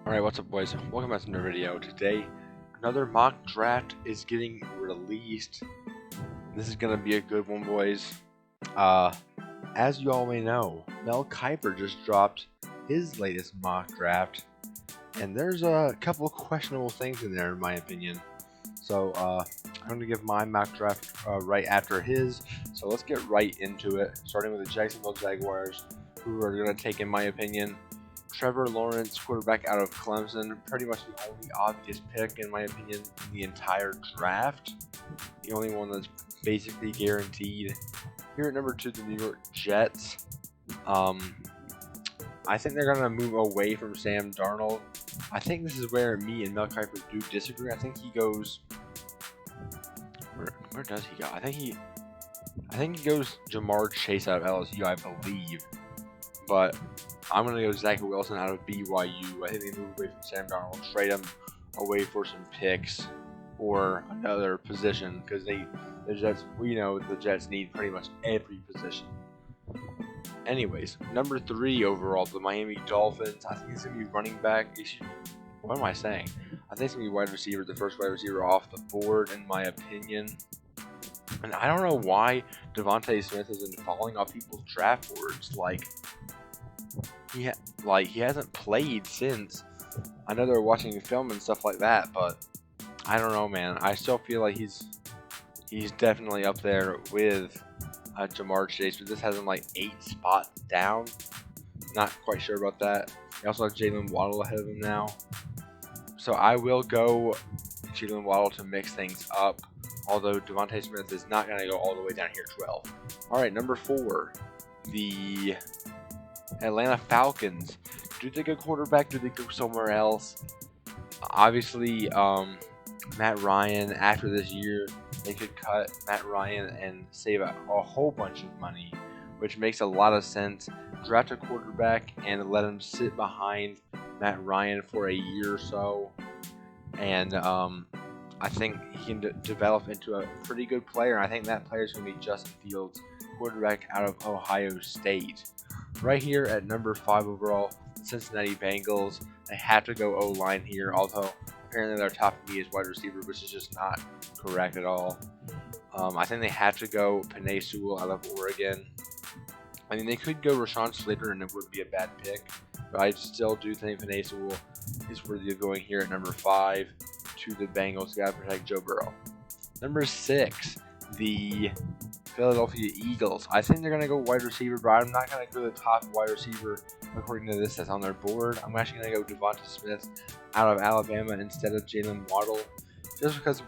Alright, what's up boys? Welcome back to another video. Today, another mock draft is getting released. This is gonna be a good one, boys. As you all may know, Mel Kiper just dropped his latest mock draft, and there's a couple of questionable things in there in my opinion. So I'm gonna give my mock draft right after his. So let's get right into it, starting with the Jacksonville Jaguars, who are gonna take, in my opinion, Trevor Lawrence, quarterback out of Clemson, pretty much the only obvious pick, in my opinion, in the entire draft. The only one that's basically guaranteed. Here at number 2, the New York Jets. I think they're going to move away from Sam Darnold. I think this is where me and Mel Kiper do disagree. I think he goes... Where does he go? I think he goes Jamar Chase out of LSU, I believe. But I'm going to go Zach Wilson out of BYU. I think they move away from Sam Darnold, trade him away for some picks or another position, because the Jets, the Jets need pretty much every position. Anyways, number 3 overall, the Miami Dolphins. I think it's going to be running back. What am I saying? I think it's going to be wide receiver, the first wide receiver off the board, in my opinion. And I don't know why Devontae Smith has been falling off people's draft boards. He hasn't played since. I know they're watching film and stuff like that, but I don't know, man. I still feel like he's definitely up there with Jamar Chase, but this has him like 8 spots down. Not quite sure about that. He also has Jalen Waddle ahead of him now, so I will go Jalen Waddle to mix things up. Although Devontae Smith is not going to go all the way down here, 12. All right, number 4, the Atlanta Falcons. Do they go quarterback? Do they go somewhere else? Obviously, Matt Ryan, after this year, they could cut Matt Ryan and save a whole bunch of money, which makes a lot of sense. Draft a quarterback and let him sit behind Matt Ryan for a year or so, and I think he can develop into a pretty good player. And I think that player is going to be Justin Fields, quarterback out of Ohio State. Right here at number 5 overall, the Cincinnati Bengals. They have to go O-line here, although apparently their top need is wide receiver, which is just not correct at all. I think they have to go Penei Sewell out of Oregon. I mean, they could go Rashawn Slater, and it wouldn't be a bad pick, but I still do think Penei Sewell is worthy of going here at number 5 to the Bengals. Got to protect Joe Burrow. Number 6, the Philadelphia Eagles. I think they're going to go wide receiver, but I'm not going to go the top wide receiver according to this that's on their board. I'm actually going to go Devonta Smith out of Alabama instead of Jalen Waddle, just because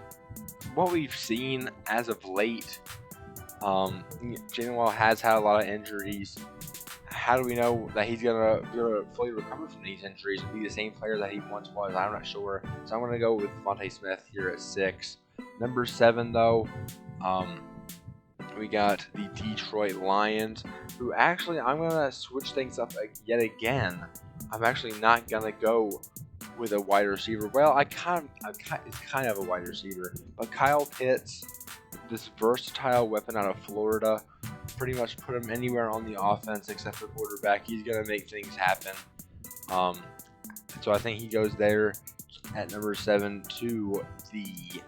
what we've seen as of late, Jalen Waddle has had a lot of injuries. How do we know that he's gonna fully recover from these injuries and be the same player that he once was? I'm not sure. So I'm gonna go with Devontae Smith here at 6. Number 7, though, we got the Detroit Lions, who actually I'm gonna switch things up yet again. I'm actually not gonna go with a wide receiver. Well, it's kind of a wide receiver, but Kyle Pitts, this versatile weapon out of Florida, pretty much put him anywhere on the offense except for quarterback. He's gonna make things happen. So I think he goes there at number 7 to the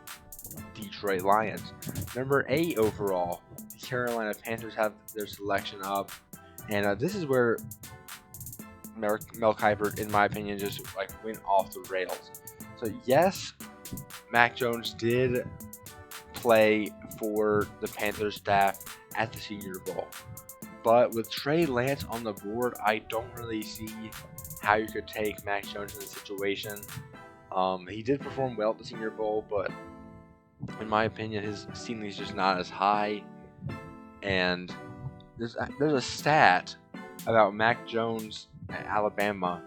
Detroit Lions. Number 8 overall, the Carolina Panthers have their selection up, and this is where Mel Kiper, in my opinion, just went off the rails. So yes, Mac Jones did play for the Panthers staff at the Senior Bowl, but with Trey Lance on the board, I don't really see how you could take Mac Jones in this situation. He did perform well at the Senior Bowl, but in my opinion, his ceiling is just not as high. And there's a stat about Mac Jones at Alabama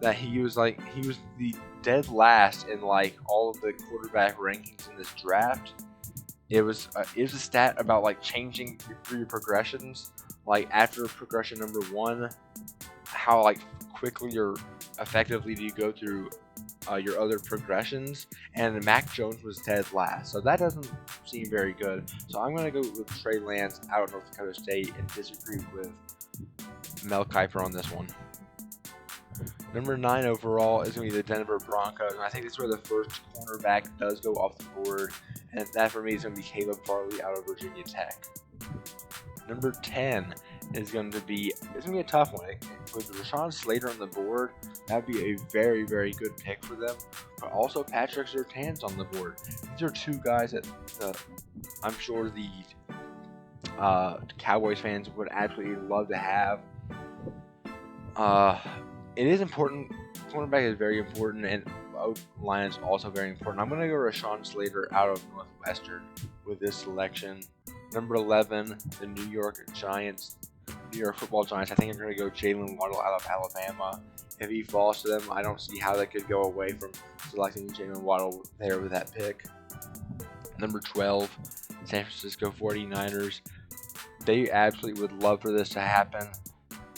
that he was the dead last in all of the quarterback rankings in this draft. It was a stat about changing through your progressions, after progression number 1, how quickly or effectively do you go through your other progressions, and Mac Jones was dead last, so that doesn't seem very good. So I'm going to go with Trey Lance out of North Dakota State and disagree with Mel Kiper on this one. Number 9 overall is going to be the Denver Broncos, and I think this is where the first cornerback does go off the board, and that for me is going to be Caleb Farley out of Virginia Tech. Number 10 is going to be, it's going to be a tough one. With Rashawn Slater on the board, that would be a very, very good pick for them, but also Patrick Surtain's on the board. These are two guys that I'm sure the Cowboys fans would absolutely love to have. It is important. Cornerback is very important, and O-line is also very important. I'm going to go Rashawn Slater out of Northwestern with this selection. Number 11, the New York Football Giants. I think I'm going to go Jalen Waddle out of Alabama. If he falls to them, I don't see how they could go away from selecting Jalen Waddle there with that pick. Number 12, San Francisco 49ers. They absolutely would love for this to happen.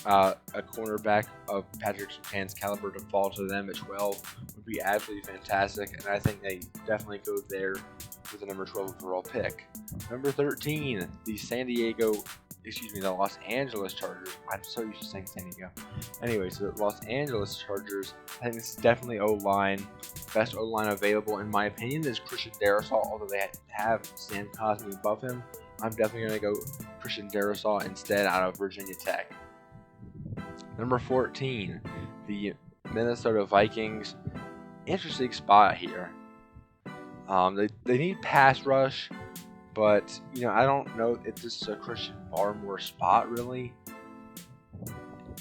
A cornerback of Patrick Surtain's caliber to fall to them at 12 would be absolutely fantastic, and I think they definitely go there with the number 12 overall pick. Number 13, the Los Angeles Chargers. I'm so used to saying San Diego. Anyway, so the Los Angeles Chargers, I think this is definitely O-line. Best O-line available, in my opinion, is Christian Darrisaw, although they have Sam Cosmi above him. I'm definitely going to go Christian Darrisaw instead out of Virginia Tech. Number 14, the Minnesota Vikings. Interesting spot here. They need pass rush, but I don't know if this is a Christian Barmore spot really.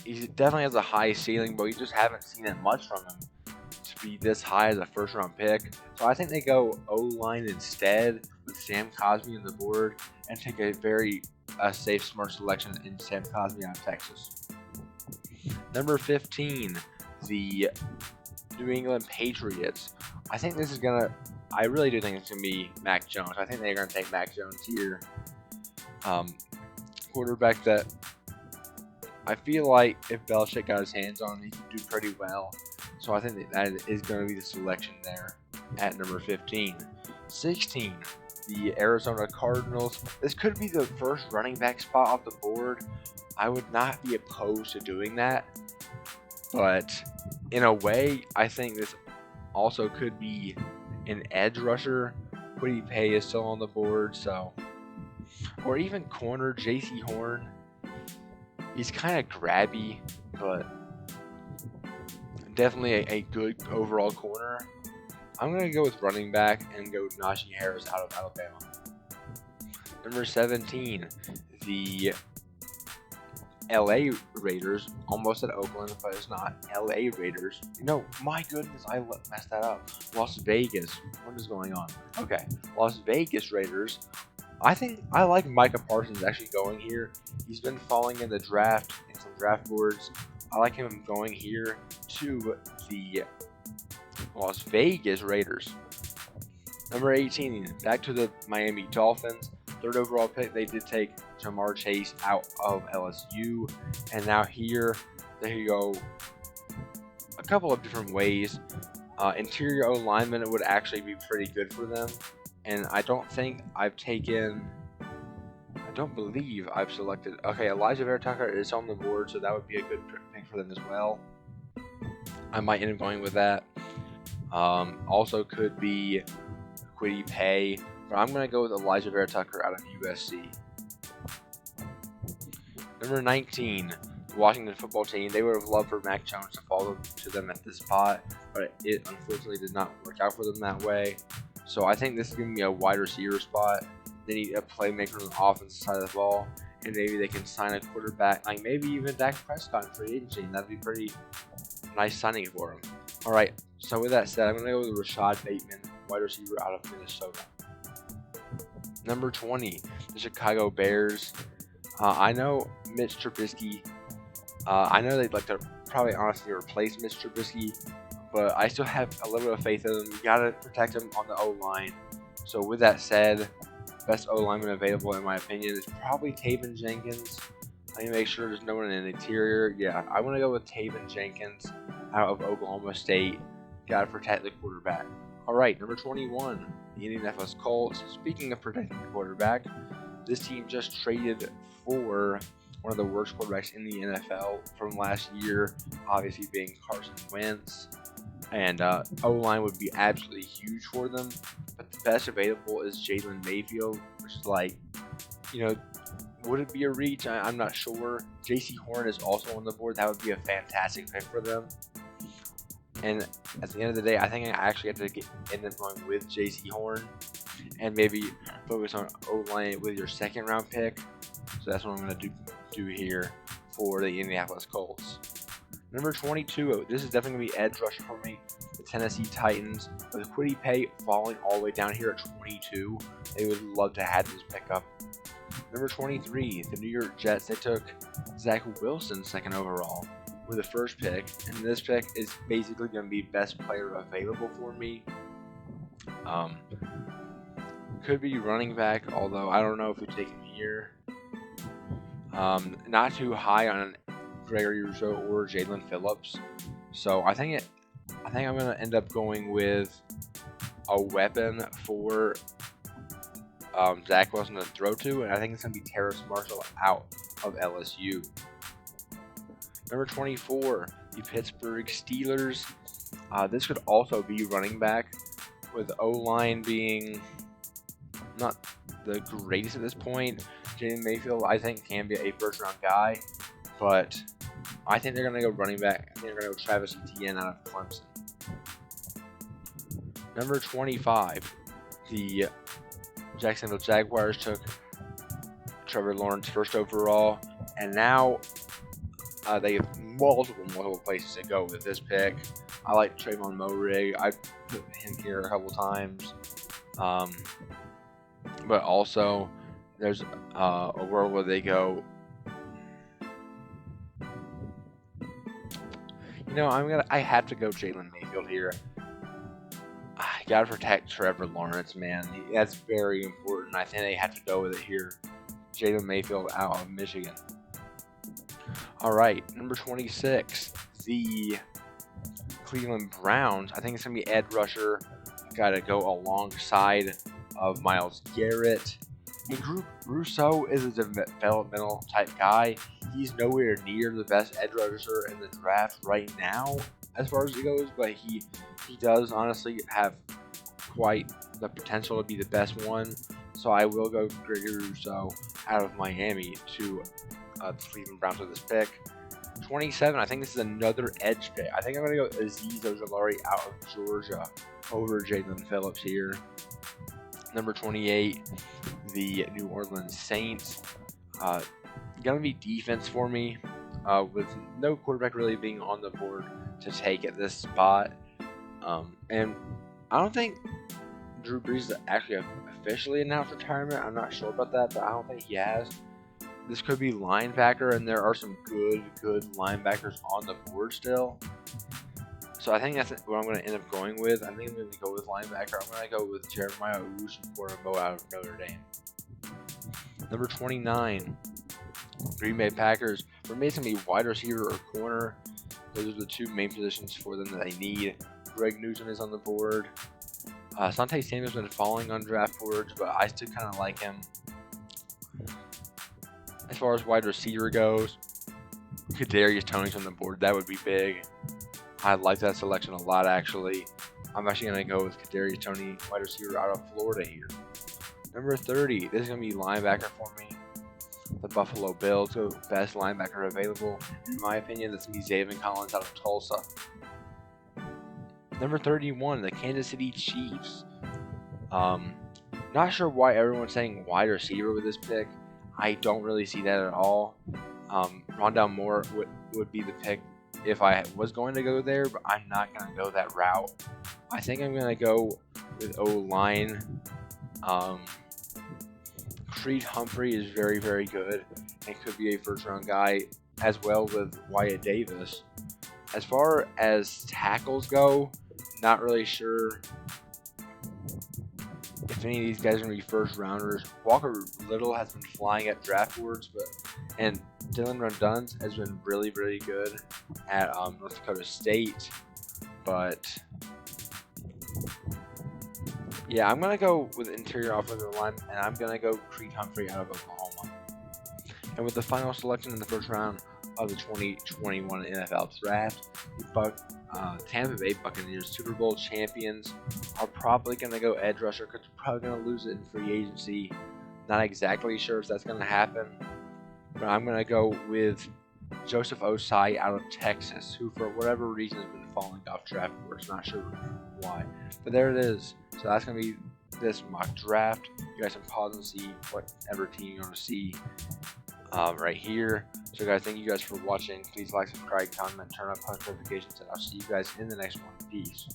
He definitely has a high ceiling, but we just haven't seen it much from him to be this high as a first-round pick. So I think they go O-line instead with Sam Cosmi on the board and take a very safe, smart selection in Sam Cosmi out of Texas. Number 15, the New England Patriots. I really do think it's going to be Mac Jones. I think they're going to take Mac Jones here. Quarterback that I feel like if Belichick got his hands on, he could do pretty well. So I think that is going to be the selection there at number 15. 16, the Arizona Cardinals. This could be the first running back spot off the board. I would not be opposed to doing that, but in a way, I think this also could be an edge rusher. Kwity Paye is still on the board, or even corner J.C. Horn. He's kind of grabby, but definitely a good overall corner. I'm going to go with running back and go Najee Harris out of Alabama. Number 17, the LA Raiders. Almost at Oakland, but it's not. LA Raiders. My goodness, I messed that up. Las Vegas. What is going on? Okay, Las Vegas Raiders. I think I like Micah Parsons actually going here. He's been falling in the draft, in some draft boards. I like him going here to the Las Vegas Raiders. Number 18, back to the Miami Dolphins. Third overall pick, they did take Jamar Chase out of LSU. And now here, they go a couple of different ways. Interior O-lineman would actually be pretty good for them. And I don't believe I've selected. Okay, Elijah Vera Tucker is on the board, so that would be a good pick for them as well. I might end up going with that. Also could be Kwity Paye, but I'm going to go with Elijah Vera Tucker out of USC. Number 19, the Washington Football Team. They would have loved for Mac Jones to fall to them at this spot, but it unfortunately did not work out for them that way. So I think this is going to be a wide receiver spot. They need a playmaker on the offensive side of the ball, and maybe they can sign a quarterback, like maybe even Dak Prescott in free agency, and that'd be pretty nice signing for him. All right, so with that said, I'm going to go with Rashad Bateman, wide receiver out of Minnesota. Number 20, the Chicago Bears. I know Mitch Trubisky. I know they'd like to probably honestly replace Mitch Trubisky, but I still have a little bit of faith in them. You got to protect him on the O-line. So with that said, best O-lineman available in my opinion is probably Taven Jenkins. Let me make sure there's no one in the interior. Yeah, I want to go with Taven Jenkins out of Oklahoma State. Got to protect the quarterback. All right, number 21, the Indianapolis Colts. Speaking of protecting the quarterback, this team just traded for one of the worst quarterbacks in the NFL from last year, obviously being Carson Wentz. And O-line would be absolutely huge for them. But the best available is Jalen Mayfield, which is like, would it be a reach? I'm not sure. J.C. Horn is also on the board. That would be a fantastic pick for them. And at the end of the day, I think I actually have to end up going with J.C. Horn and maybe focus on O-line with your second round pick. So that's what I'm going to do here for the Indianapolis Colts. Number 22, this is definitely going to be edge rusher for me. The Tennessee Titans, with Kwity Paye falling all the way down here at 22, they would love to have this pickup. Number 23, the New York Jets, they took Zach Wilson second overall with the first pick, and this pick is basically going to be best player available for me. Could be running back, although I don't know if we take him here. Not too high on Gregory Rousseau or Jalen Phillips, so I think I'm going to end up going with a weapon for Zach Wilson to throw to, and I think it's going to be Terrace Marshall out of LSU. Number 24, the Pittsburgh Steelers. This could also be running back, with O-line being not the greatest at this point. Jaden Mayfield, I think, can be a first-round guy, but I think they're going to go running back. I think they're going to go Travis Etienne out of Clemson. Number 25, the Jacksonville Jaguars took Trevor Lawrence first overall, and now they have multiple places to go with this pick. I like Trayvon Moehrig. I put him here a couple times. But also, there's a world where they go, I have to go Jalen Mayfield here. I gotta protect Trevor Lawrence, man. That's very important. I think they have to go with it here. Jalen Mayfield out of Michigan. All right, number 26, the Cleveland Browns. I think it's gonna be edge rusher. Got to go alongside of Myles Garrett. And Rousseau is a developmental type guy. He's nowhere near the best edge rusher in the draft right now, as far as it goes, but he does honestly have quite the potential to be the best one. So I will go Gregory Rousseau out of Miami to the Cleveland Browns with this pick. 27, I think this is another edge pick. I think I'm going to go Azeez Ojulari out of Georgia over Jalen Phillips here. Number 28, the New Orleans Saints. Going to be defense for me, with no quarterback really being on the board to take at this spot. And I don't think Drew Brees has actually officially announced retirement. I'm not sure about that, but I don't think he has. This could be linebacker, and there are some good linebackers on the board still. So I think that's what I'm going to end up going with. I think I'm going to go with linebacker. I'm going to go with Jeremiah Owusu-Koramoah out of Notre Dame. Number 29, Green Bay Packers. For me, it's going to be wide receiver or corner. Those are the two main positions for them that they need. Greg Newsome is on the board. Asante Samuel's been falling on draft boards, but I still kind of like him. As far as wide receiver goes, Kadarius Toney's on the board. That would be big. I like that selection a lot, actually. I'm actually going to go with Kadarius Toney, wide receiver out of Florida here. Number 30, this is going to be linebacker for me. The Buffalo Bills, the best linebacker available. In my opinion, that's going to be Zaven Collins out of Tulsa. Number 31, the Kansas City Chiefs. Not sure why everyone's saying wide receiver with this pick. I don't really see that at all. Rondale Moore would be the pick if I was going to go there, but I'm not going to go that route. I think I'm going to go with O-line. Creed Humphrey is very, very good and could be a first-round guy, as well with Wyatt Davis. As far as tackles go, not really sure if any of these guys are going to be first-rounders. Walker Little has been flying at draft boards, and Dylan Redundt has been really, really good at North Dakota State. But yeah, I'm going to go with interior offensive line, and I'm going to go Creed Humphrey out of Oklahoma. And with the final selection in the first round of the 2021 NFL Draft, the Tampa Bay Buccaneers, Super Bowl champions, are probably going to go edge rusher because they're probably going to lose it in free agency. Not exactly sure if that's going to happen, but I'm going to go with Joseph Osai out of Texas, who for whatever reason has been falling off draft boards. Not sure why, but there it is. So that's going to be this mock draft. You guys can pause and see whatever team you want to see right here. So guys, thank you guys for watching. Please like, subscribe, comment, turn on post notifications, and I'll see you guys in the next one. Peace.